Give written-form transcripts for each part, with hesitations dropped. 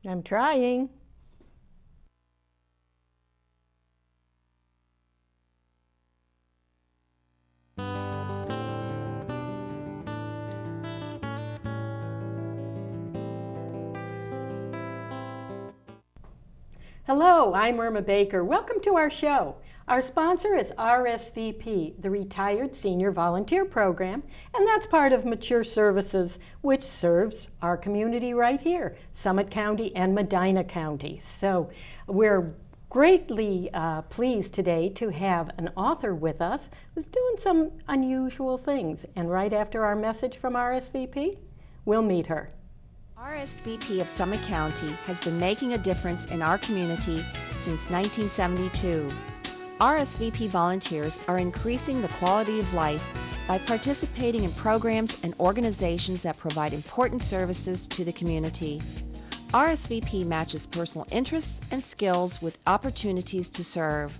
I'm trying. Hello, I'm Irma Baker. Welcome to our show. Our sponsor is RSVP, the Retired Senior Volunteer Program, and that's part of Mature Services, which serves our community right here, Summit County and Medina County. So we're greatly pleased today to have an author with us who's doing some unusual things. And right after our message from RSVP, we'll meet her. RSVP of Summit County has been making a difference in our community since 1972. RSVP volunteers are increasing the quality of life by participating in programs and organizations that provide important services to the community. RSVP matches personal interests and skills with opportunities to serve.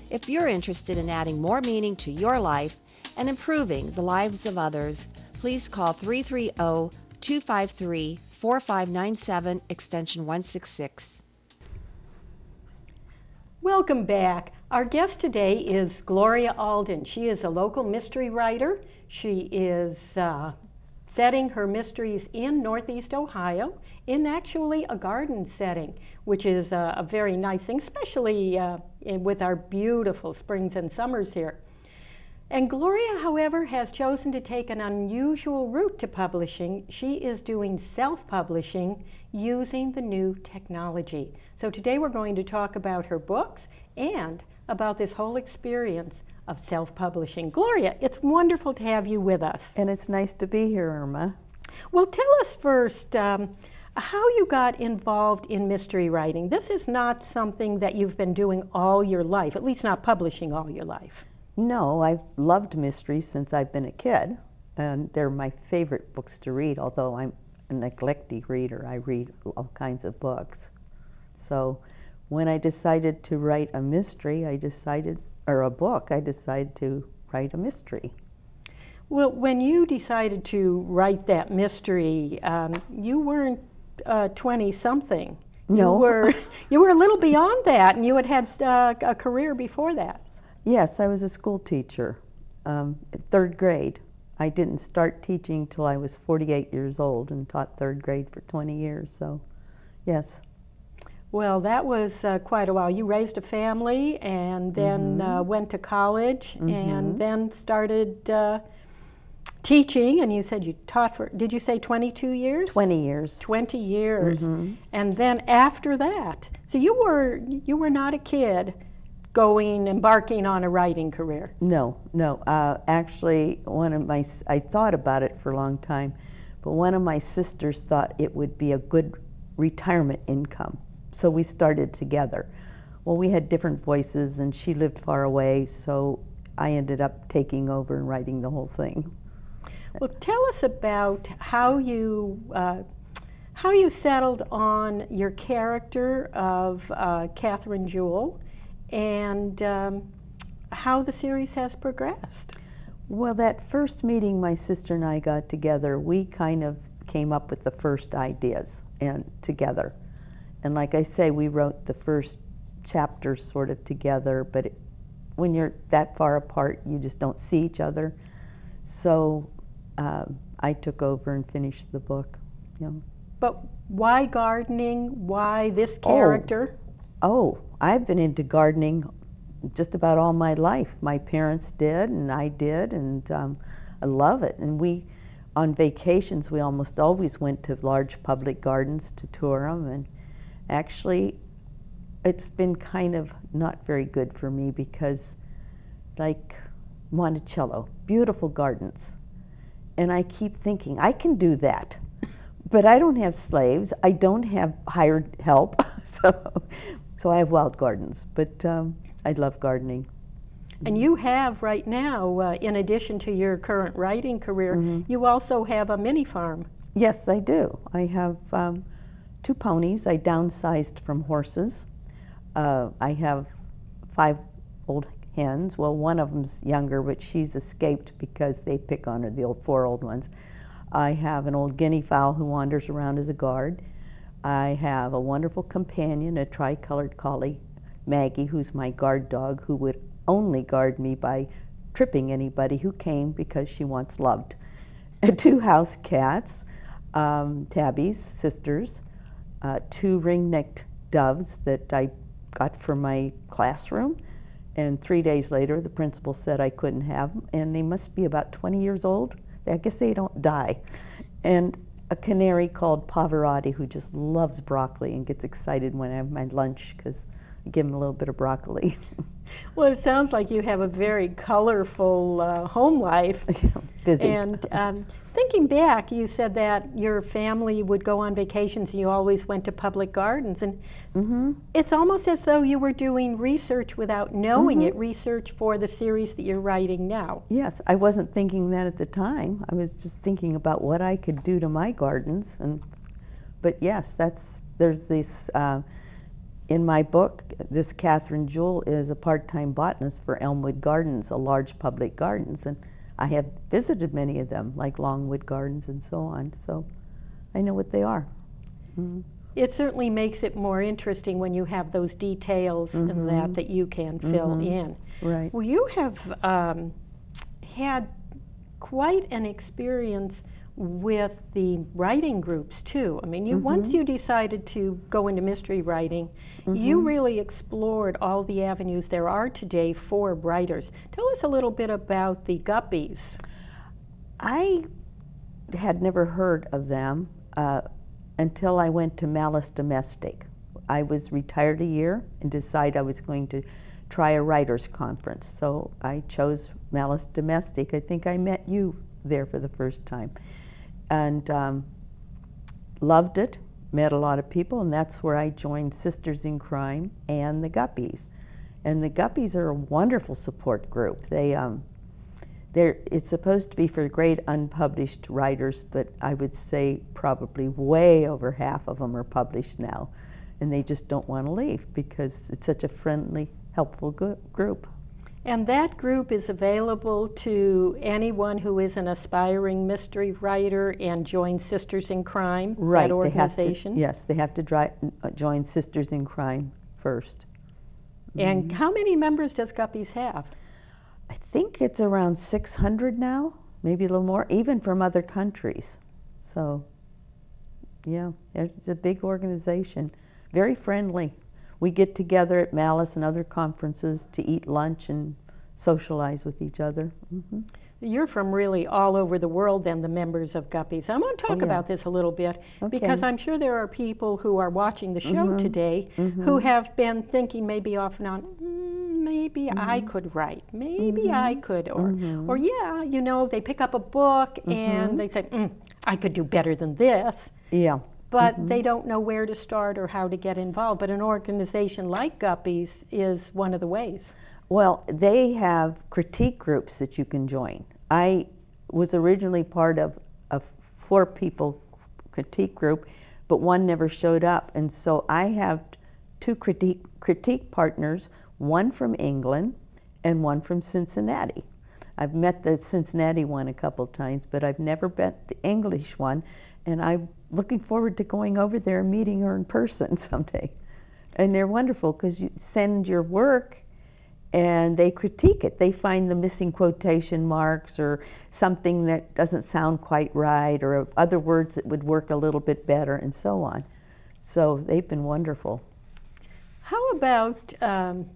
If you're interested in adding more meaning to your life and improving the lives of others, please call 330-253-4597, extension 166. Welcome back. Our guest today is Gloria Alden. She is a local mystery writer. She is setting her mysteries in Northeast Ohio in actually a garden setting, which is a very nice thing, especially with our beautiful springs and summers here. And Gloria, however, has chosen to take an unusual route to publishing. She is doing self-publishing using the new technology. So today we're going to talk about her books and about this whole experience of self-publishing. Gloria, it's wonderful to have you with us. And it's nice to be here, Irma. Well, tell us first how you got involved in mystery writing. This is not something that you've been doing all your life, at least not publishing all your life. No, I've loved mysteries since I've been a kid, and they're my favorite books to read, although I'm an eclectic reader. I read all kinds of books. So when I decided to write a mystery, I decided to write a mystery. Well, when you decided to write that mystery, you weren't 20-something. No. You were a little beyond that, and you had a career before that. Yes, I was a school teacher, third grade. I didn't start teaching till I was 48 years old and taught third grade for 20 years, so yes. Well, that was quite a while. You raised a family and then went to college and then started teaching, and you said you taught for, did you say 22 years? 20 years. 20 years. And then after that, so you were not a kid embarking on a writing career. No. Actually, I thought about it for a long time, but one of my sisters thought it would be a good retirement income. So we started together. Well, we had different voices and she lived far away, so I ended up taking over and writing the whole thing. Well, tell us about how you settled on your character of Catherine Jewell, and how the series has progressed. Well, that first meeting my sister and I got together, we kind of came up with the first ideas and together. And like I say, we wrote the first chapters sort of together, but when you're that far apart, you just don't see each other. So I took over and finished the book. You know. But why gardening? Why this character? Oh, I've been into gardening just about all my life. My parents did, and I did, and I love it. And on vacations, we almost always went to large public gardens to tour them. And actually, it's been kind of not very good for me because, like Monticello, beautiful gardens. And I keep thinking, I can do that. But I don't have slaves. I don't have hired help. So I have wild gardens, but I love gardening. And you have right now, in addition to your current writing career, you also have a mini farm. Yes, I do. I have 2 ponies. I downsized from horses. I have 5 old hens. Well, one of them's younger, but she's escaped because they pick on her, the 4 old ones. I have an old guinea fowl who wanders around as a guard. I have a wonderful companion, a tricolored collie, Maggie, who's my guard dog, who would only guard me by tripping anybody who came because she wants loved. And 2 house cats, tabbies, sisters, 2 ring-necked doves that I got from my classroom, and 3 days later the principal said I couldn't have them, and they must be about 20 years old. I guess they don't die. And a canary called Pavarotti, who just loves broccoli and gets excited when I have my lunch because I give him a little bit of broccoli. Well, it sounds like you have a very colorful home life. Busy. And thinking back, you said that your family would go on vacations and you always went to public gardens. And it's almost as though you were doing research without knowing it, research for the series that you're writing now. Yes, I wasn't thinking that at the time. I was just thinking about what I could do to my gardens. But yes, there's this, in my book, this Catherine Jewell is a part-time botanist for Elmwood Gardens, a large public gardens, and I have visited many of them, like Longwood Gardens and so on, so I know what they are. It certainly makes it more interesting when you have those details and that you can fill in. Right. Well, you have had quite an experience with the writing groups too. I mean, once you decided to go into mystery writing, you really explored all the avenues there are today for writers. Tell us a little bit about the Guppies. I had never heard of them until I went to Malice Domestic. I was retired a year and decided I was going to try a writers conference. So I chose Malice Domestic. I think I met you there for the first time. And loved it, met a lot of people, and that's where I joined Sisters in Crime and the Guppies. And the Guppies are a wonderful support group. It's supposed to be for great unpublished writers, but I would say probably way over half of them are published now. And they just don't want to leave because it's such a friendly, helpful group. And that group is available to anyone who is an aspiring mystery writer and joins Sisters in Crime, right, that organization? They have to join Sisters in Crime first. And how many members does Guppies have? I think it's around 600 now, maybe a little more, even from other countries. So, yeah, it's a big organization, very friendly. We get together at Malice and other conferences to eat lunch and socialize with each other. You're from really all over the world then, the members of Guppies. I want to talk about this a little bit because I'm sure there are people who are watching the show today who have been thinking maybe off and on, maybe I could write, maybe I could, or yeah, you know, they pick up a book and they say, I could do better than this. Yeah. But they don't know where to start or how to get involved. But an organization like Guppies is one of the ways. Well, they have critique groups that you can join. I was originally part of a 4-people critique group, but one never showed up. And so I have 2 critique partners, one from England and one from Cincinnati. I've met the Cincinnati one a couple times, but I've never met the English one. And I'm looking forward to going over there and meeting her in person someday. And they're wonderful because you send your work and they critique it. They find the missing quotation marks or something that doesn't sound quite right or other words that would work a little bit better and so on. So they've been wonderful. How about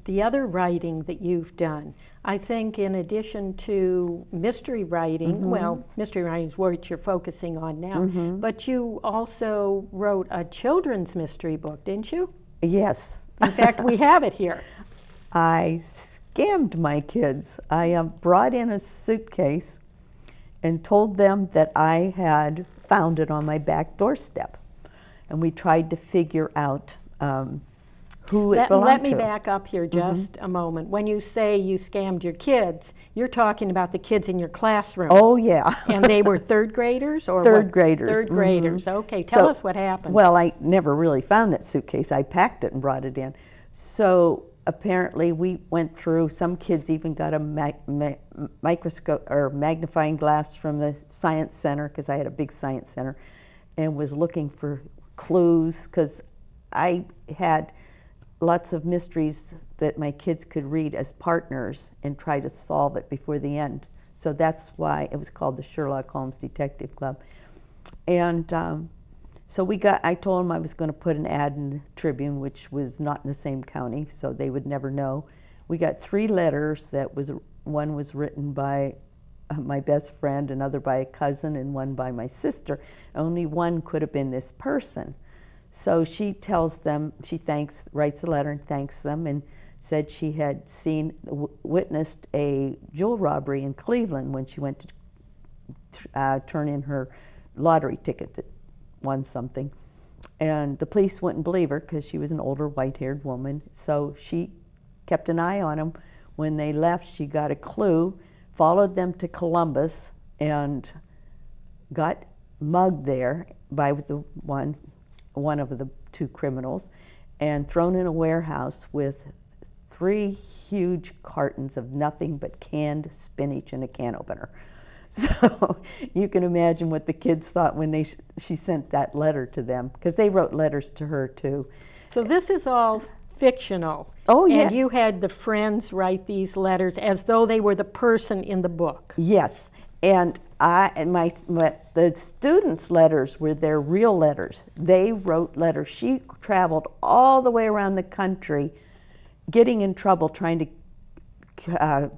the other writing that you've done? I think in addition to mystery writing, well, mystery writing is what you're focusing on now, but you also wrote a children's mystery book, didn't you? Yes. In fact, we have it here. I scammed my kids. I brought in a suitcase and told them that I had found it on my back doorstep. And we tried to figure out who it belonged to. Let me back up here just a moment. When you say you scammed your kids, you're talking about the kids in your classroom. Oh, yeah. And they were third graders? Or third graders. Third graders. Okay, tell us what happened. Well, I never really found that suitcase. I packed it and brought it in. So apparently we went through, some kids even got a microscope or magnifying glass from the science center, because I had a big science center, and was looking for clues, because I had lots of mysteries that my kids could read as partners and try to solve it before the end. So that's why it was called the Sherlock Holmes Detective Club. And so I told them I was going to put an ad in the Tribune, which was not in the same county, so they would never know. We got 3 letters. One was written by my best friend, another by a cousin, and one by my sister. Only one could have been this person. So she tells them, writes a letter and thanks them, and said she had witnessed a jewel robbery in Cleveland when she went to turn in her lottery ticket that won something. And the police wouldn't believe her because she was an older white-haired woman. So she kept an eye on them. When they left, she got a clue, followed them to Columbus, and got mugged there by one of the 2 criminals, and thrown in a warehouse with 3 huge cartons of nothing but canned spinach and a can opener. So you can imagine what the kids thought when she sent that letter to them, because they wrote letters to her too. So this is all fictional. Oh, yeah. And you had the friends write these letters as though they were the person in the book. Yes, and the students' letters were their real letters. They wrote letters. She traveled all the way around the country, getting in trouble trying to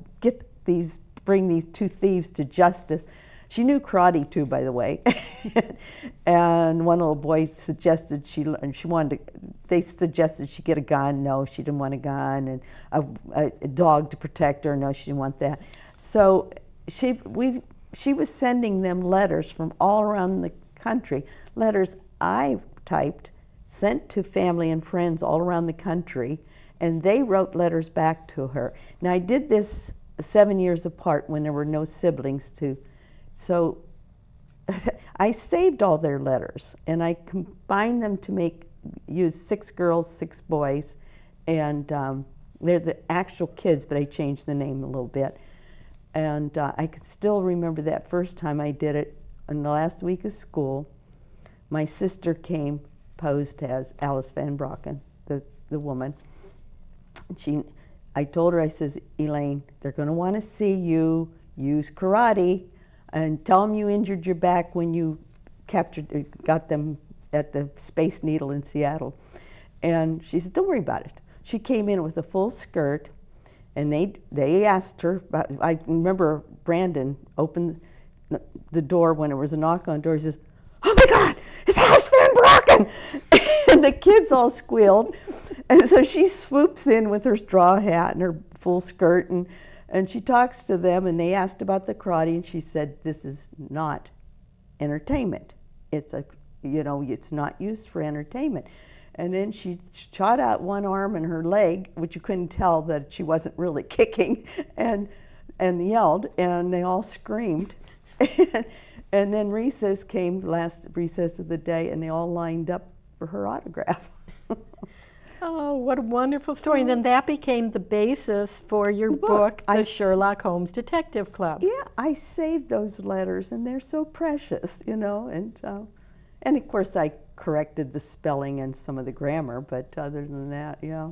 bring these 2 thieves to justice. She knew karate too, by the way. And one little boy suggested they suggested she get a gun. No, she didn't want a gun, and a dog to protect her. No, she didn't want that. So she was sending them letters from all around the country, letters I typed, sent to family and friends all around the country, and they wrote letters back to her. Now, I did this 7 years apart when there were no siblings so I saved all their letters, and I combined them to use 6 girls, 6 boys, and they're the actual kids, but I changed the name a little bit. And I can still remember that first time I did it in the last week of school. My sister came, posed as Alice Van Brocken, the woman. I told her, I says, Elaine, they're going to want to see you use karate, and tell them you injured your back when you got them at the Space Needle in Seattle. And she said, don't worry about it. She came in with a full skirt, and they asked her, I remember Brandon opened the door when there was a knock on the door. He says, oh my God, it's Alice Van Brocken! And the kids all squealed. And so she swoops in with her straw hat and her full skirt, and she talks to them, and they asked about the karate, and she said, this is not entertainment. It's not used for entertainment. And then she shot out one arm and her leg, which you couldn't tell that she wasn't really kicking, and yelled, and they all screamed. And then recess came, last recess of the day, and they all lined up for her autograph. Oh, what a wonderful story. And then that became the basis for your book, The Sherlock Holmes Detective Club. Yeah, I saved those letters, and they're so precious, and of course I corrected the spelling and some of the grammar, but other than that, yeah.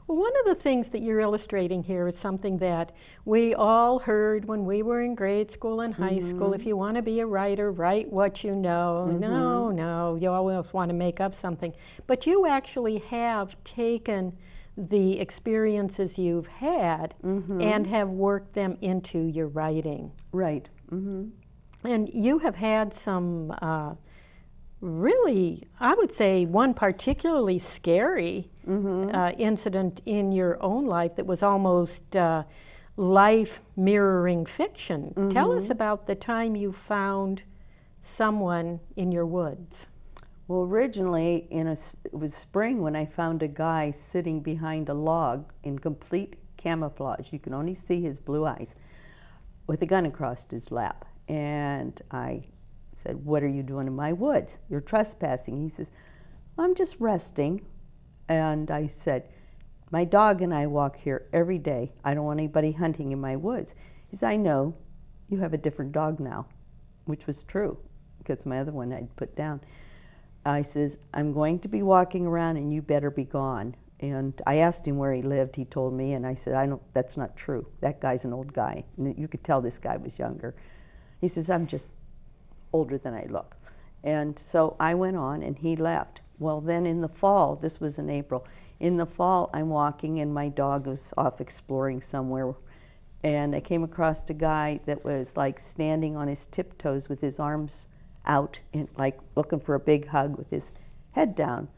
Well, one of the things that you're illustrating here is something that we all heard when we were in grade school and high school. If you want to be a writer, write what you know. No, you always want to make up something. But you actually have taken the experiences you've had and have worked them into your writing. Right. And you have had some really, I would say, one particularly scary incident in your own life that was almost life mirroring fiction. Tell us about the time you found someone in your woods. Well, originally, it was spring when I found a guy sitting behind a log in complete camouflage. You can only see his blue eyes, with a gun across his lap. And I said, what are you doing in my woods? You're trespassing. He says, I'm just resting. And I said, my dog and I walk here every day. I don't want anybody hunting in my woods. He said, I know, you have a different dog now, which was true, because my other one I'd put down. I says, I'm going to be walking around and you better be gone. And I asked him where he lived. He told me, and I said, that's not true. That guy's an old guy. And you could tell this guy was younger. He says, I'm just older than I look. And so I went on and he left. Well, then in the fall, this was in April, in the fall I'm walking and my dog was off exploring somewhere, and I came across a guy that was like standing on his tiptoes with his arms out, and like looking for a big hug with his head down.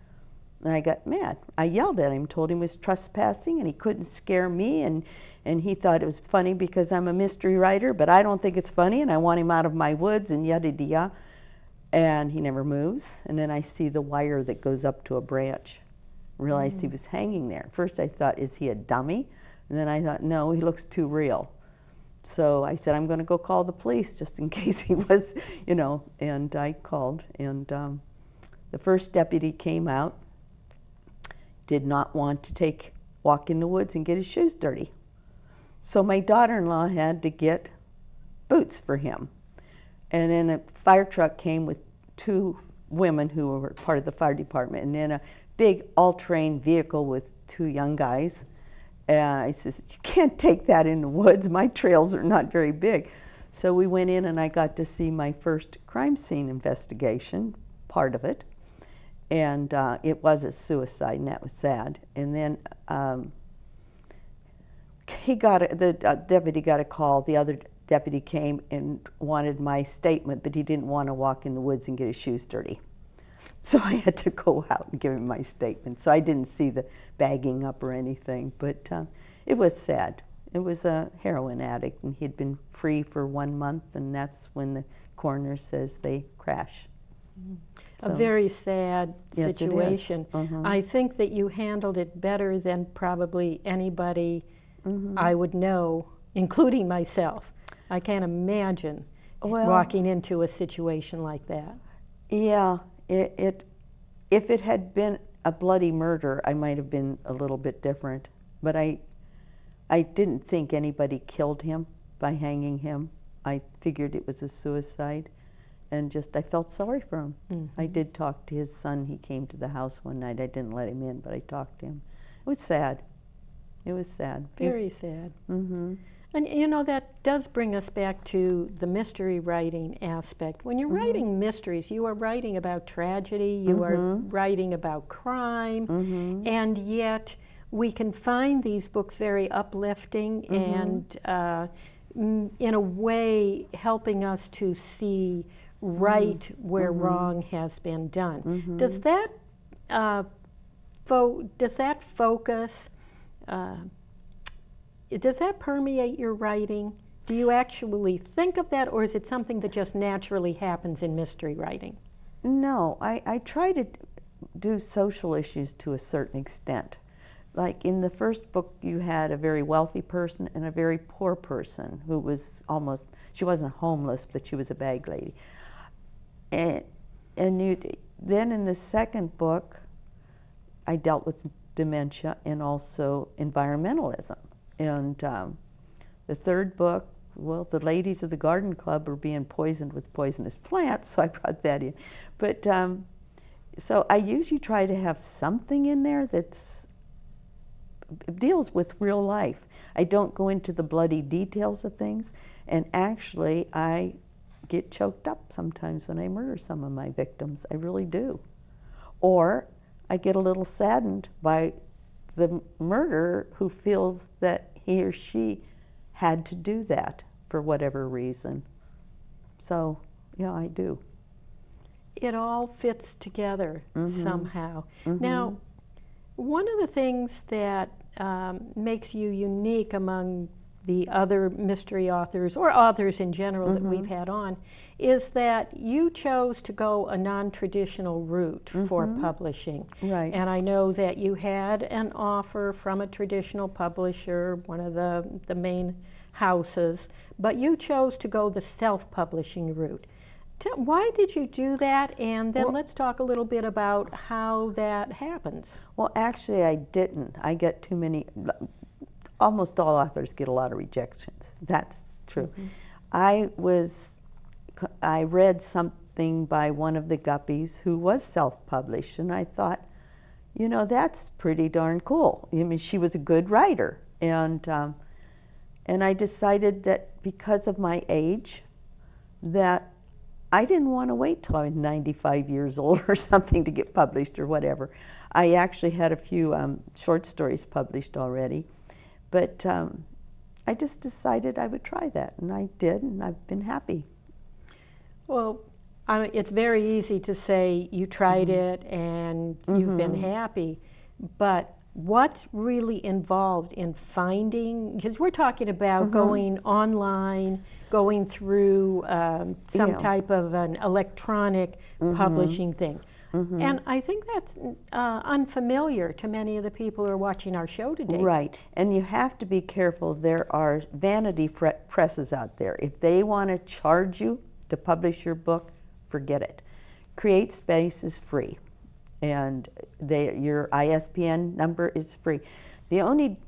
And I got mad. I yelled at him, told him he was trespassing and he couldn't scare me, and he thought it was funny because I'm a mystery writer, but I don't think it's funny and I want him out of my woods and yada yada. And he never moves. And then I see the wire that goes up to a branch. Realized he was hanging there. First I thought, is he a dummy? And then I thought, no, he looks too real. So I said, I'm going to go call the police just in case he was, you know, and I called. And the first deputy came out, did not want to walk in the woods and get his shoes dirty. So my daughter-in-law had to get boots for him. And then a fire truck came with 2 women who were part of the fire department, and then a big all-terrain vehicle with 2 young guys. And I says, you can't take that in the woods. My trails are not very big. So we went in and I got to see my first crime scene investigation, part of it. And it was a suicide, and that was sad. And then the deputy got a call. The other deputy came and wanted my statement, but he didn't want to walk in the woods and get his shoes dirty. So I had to go out and give him my statement. So I didn't see the bagging up or anything, but it was sad. It was a heroin addict, and he'd been free for 1 month, and that's when the coroner says they crash. A very sad situation. Yes, it is. I think that you handled it better than probably anybody I would know, including myself. I can't imagine walking into a situation like that. Yeah, if it had been a bloody murder, I might have been a little bit different. But I didn't think anybody killed him by hanging him. I figured it was a suicide, and just I felt sorry for him. I did talk to his son. He came to the house one night. I didn't let him in, but I talked to him. It was sad. It was sad. Very sad. And you know, that does bring us back to the mystery writing aspect. When you're writing mysteries, you are writing about tragedy, you are writing about crime, and yet we can find these books very uplifting and in a way helping us to see right where wrong has been done. Does that focus, does that permeate your writing? Do you actually think of that, or is it something that just naturally happens in mystery writing? No, I try to do social issues to a certain extent. Like in the first book, you had a very wealthy person and a very poor person who was she wasn't homeless, but she was a bag lady. And then in the second book, I dealt with dementia and also environmentalism. And the third book, well, the ladies of the garden club were being poisoned with poisonous plants, so I brought that in. But so I usually try to have something in there that deals with real life. I don't go into the bloody details of things, and actually I get choked up sometimes when I murder some of my victims. I really do. Or I get a little saddened by the murderer who feels that he or she had to do that for whatever reason. So, yeah, I do. It all fits together somehow. Now, one of the things that makes you unique among the other mystery authors, or authors in general that we've had on, is that you chose to go a non-traditional route for publishing. Right. And I know that you had an offer from a traditional publisher, one of the main houses, but you chose to go the self-publishing route. Why did you do that? And then let's talk a little bit about how that happens. Well, actually, I didn't. I get too many. Almost all authors get a lot of rejections. That's true. I read something by one of the Guppies who was self-published, and I thought, you know, that's pretty darn cool. I mean, she was a good writer, and I decided that because of my age, that I didn't want to wait till I was 95 years old or something to get published or whatever. I actually had a few short stories published already, but I just decided I would try that, and I did, and I've been happy. Well, it's very easy to say you tried it and you've been happy, but what's really involved in finding, because we're talking about going online, going through some type of an electronic publishing thing. And I think that's unfamiliar to many of the people who are watching our show today. Right, and you have to be careful. There are vanity presses out there. If they want to charge you to publish your book, forget it. Create Space is free, and your ISBN number is free. The only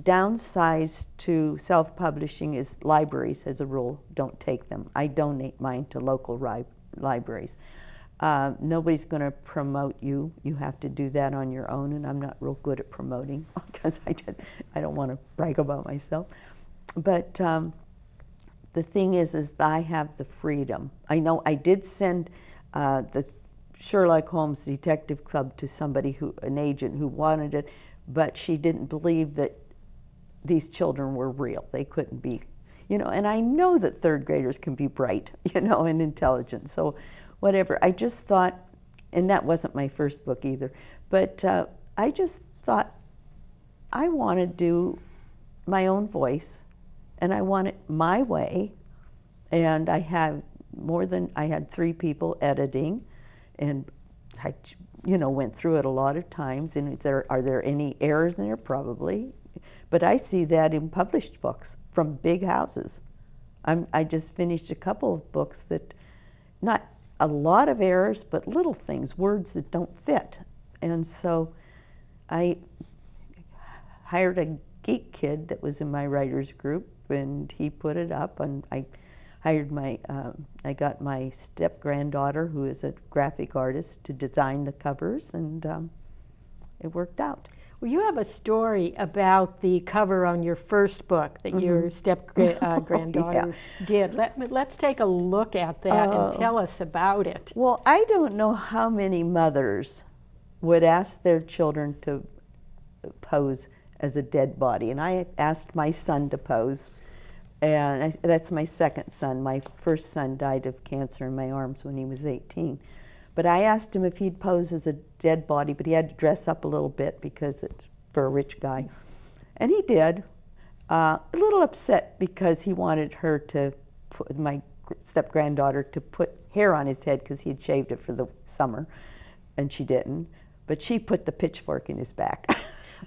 downside to self-publishing is libraries, as a rule, don't take them. I donate mine to local libraries. Nobody's going to promote you. You have to do that on your own, and I'm not real good at promoting because I don't want to brag about myself. But the thing is that I have the freedom. I know I did send the Sherlock Holmes Detective Club to somebody an agent who wanted it, but she didn't believe that these children were real. They couldn't be, you know, and I know that third graders can be bright, you know, and intelligent. So whatever, I just thought, and that wasn't my first book either, but I just thought I want to do my own voice, and I want it my way, and I had 3 people editing, and I, you know, went through it a lot of times, and are there any errors in there? Probably, but I see that in published books from big houses. I just finished a couple of books that, not a lot of errors, but little things, words that don't fit, and so I hired a geek kid that was in my writers group, and he put it up, and I hired I got my step-granddaughter, who is a graphic artist, to design the covers, and it worked out. Well, you have a story about the cover on your first book that your step-granddaughter did. Let's take a look at that and tell us about it. Well, I don't know how many mothers would ask their children to pose as a dead body, and I asked my son to pose, and that's my second son. My first son died of cancer in my arms when he was 18. But I asked him if he'd pose as a dead body, but he had to dress up a little bit because it's for a rich guy. And he did. A little upset because he wanted her to, my step-granddaughter, to put hair on his head because he had shaved it for the summer, and she didn't. But she put the pitchfork in his back.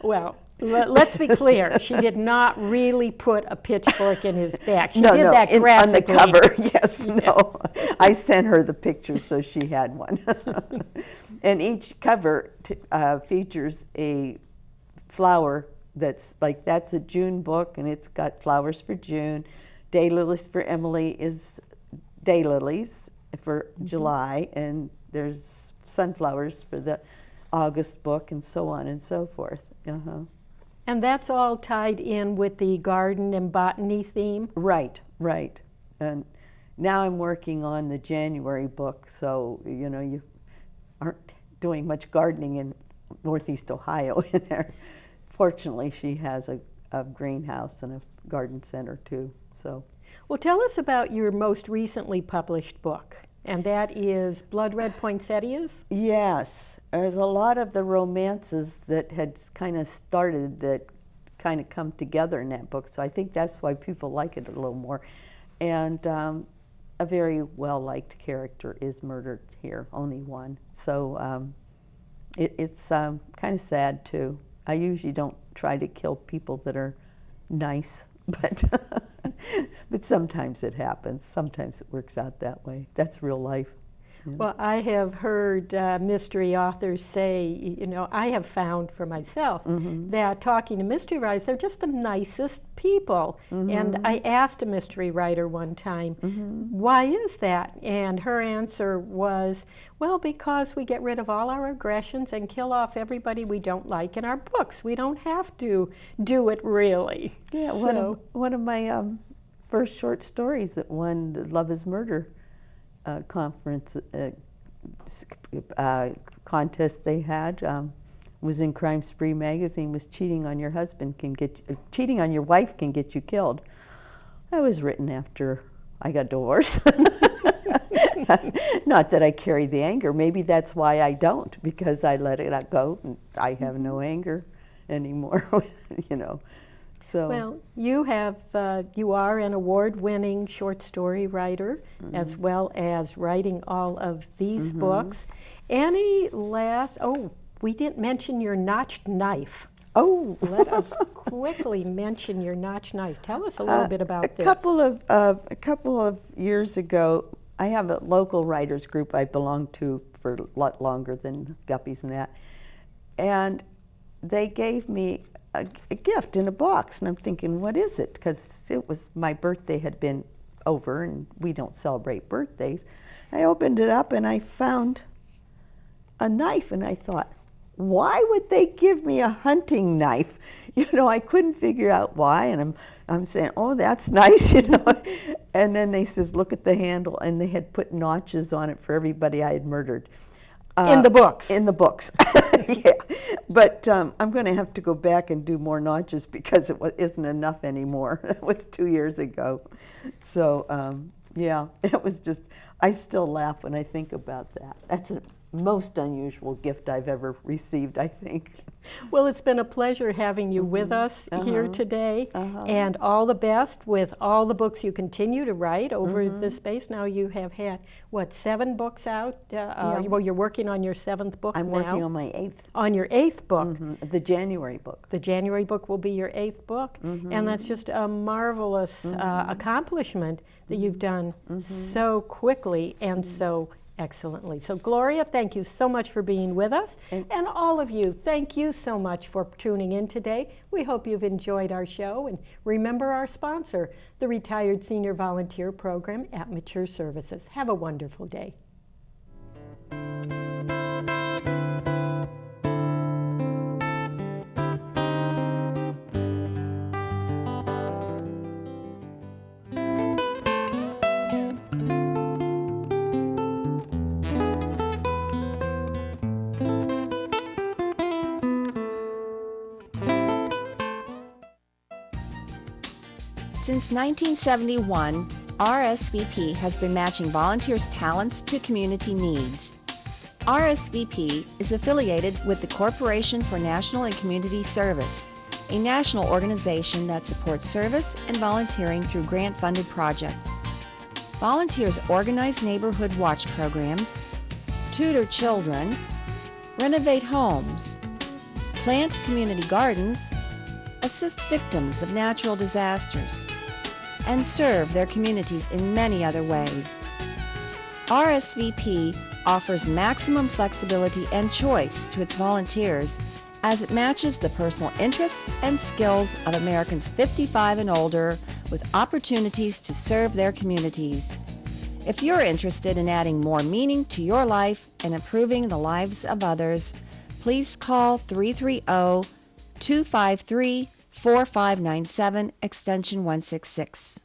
Well, let's be clear. She did not really put a pitchfork in his back. She did that graphically. On the cover, yes, no. I sent her the picture so she had one. And each cover features a flower that's a June book, and it's got flowers for June. Daylilies for Emily is daylilies for July, and there's sunflowers for the August book, and so on and so forth. And that's all tied in with the garden and botany theme? Right, right. And now I'm working on the January book, so, you know, you aren't doing much gardening in Northeast Ohio in there. Fortunately, she has a greenhouse and a garden center too, so. Well, tell us about your most recently published book, and that is Blood Red Poinsettias? Yes. There's a lot of the romances that had kind of started that kind of come together in that book, so I think that's why people like it a little more. And a very well-liked character is murdered here, only one. So it's kind of sad, too. I usually don't try to kill people that are nice, but, but sometimes it happens. Sometimes it works out that way. That's real life. Well, I have heard mystery authors say, you know, I have found for myself that talking to mystery writers, they're just the nicest people. And I asked a mystery writer one time, why is that? And her answer was, well, because we get rid of all our aggressions and kill off everybody we don't like in our books. We don't have to do it really. Yeah, So, one of my first short stories that won the Love is Murder conference contest they had was in Crime Spree magazine. Was cheating on your husband can get cheating on your wife can get you killed. That was written after I got divorced. Not that I carry the anger. Maybe that's why I don't, because I let it go. And I have no anger anymore. You know. So. Well, you are an award-winning short story writer, as well as writing all of these books. Any last, we didn't mention your notched knife. Oh. Let us quickly mention your notched knife. Tell us a little bit about this. A couple of years ago, I have a local writers group I belong to for a lot longer than Guppies and that. And they gave me a gift in a box, and I'm thinking, what is it? Because it was my birthday had been over, and we don't celebrate birthdays. I opened it up, and I found a knife, and I thought, why would they give me a hunting knife? You know, I couldn't figure out why, and I'm saying, oh, that's nice, you know. And then they says, look at the handle, and they had put notches on it for everybody I had murdered. In the books. In the books, yeah. But I'm going to have to go back and do more notches because it isn't enough anymore. That was 2 years ago. So, yeah, it was just, I still laugh when I think about that. That's the most unusual gift I've ever received, I think. Well, it's been a pleasure having you with us here today, and all the best with all the books you continue to write over the space. Now you have had, what, 7 books out? Well, you're working on your 7th book now. I'm working on my 8th. On your 8th book. The January book. The January book will be your 8th book, and that's just a marvelous accomplishment that you've done so quickly and so excellently. So Gloria, thank you so much for being with us. And all of you, thank you so much for tuning in today. We hope you've enjoyed our show. And remember our sponsor, the Retired Senior Volunteer Program at Mature Services. Have a wonderful day. Since 1971, RSVP has been matching volunteers' talents to community needs. RSVP is affiliated with the Corporation for National and Community Service, a national organization that supports service and volunteering through grant-funded projects. Volunteers organize neighborhood watch programs, tutor children, renovate homes, plant community gardens, assist victims of natural disasters, and serve their communities in many other ways. RSVP offers maximum flexibility and choice to its volunteers as it matches the personal interests and skills of Americans 55 and older with opportunities to serve their communities. If you're interested in adding more meaning to your life and improving the lives of others, please call 330-253-4597, extension 166.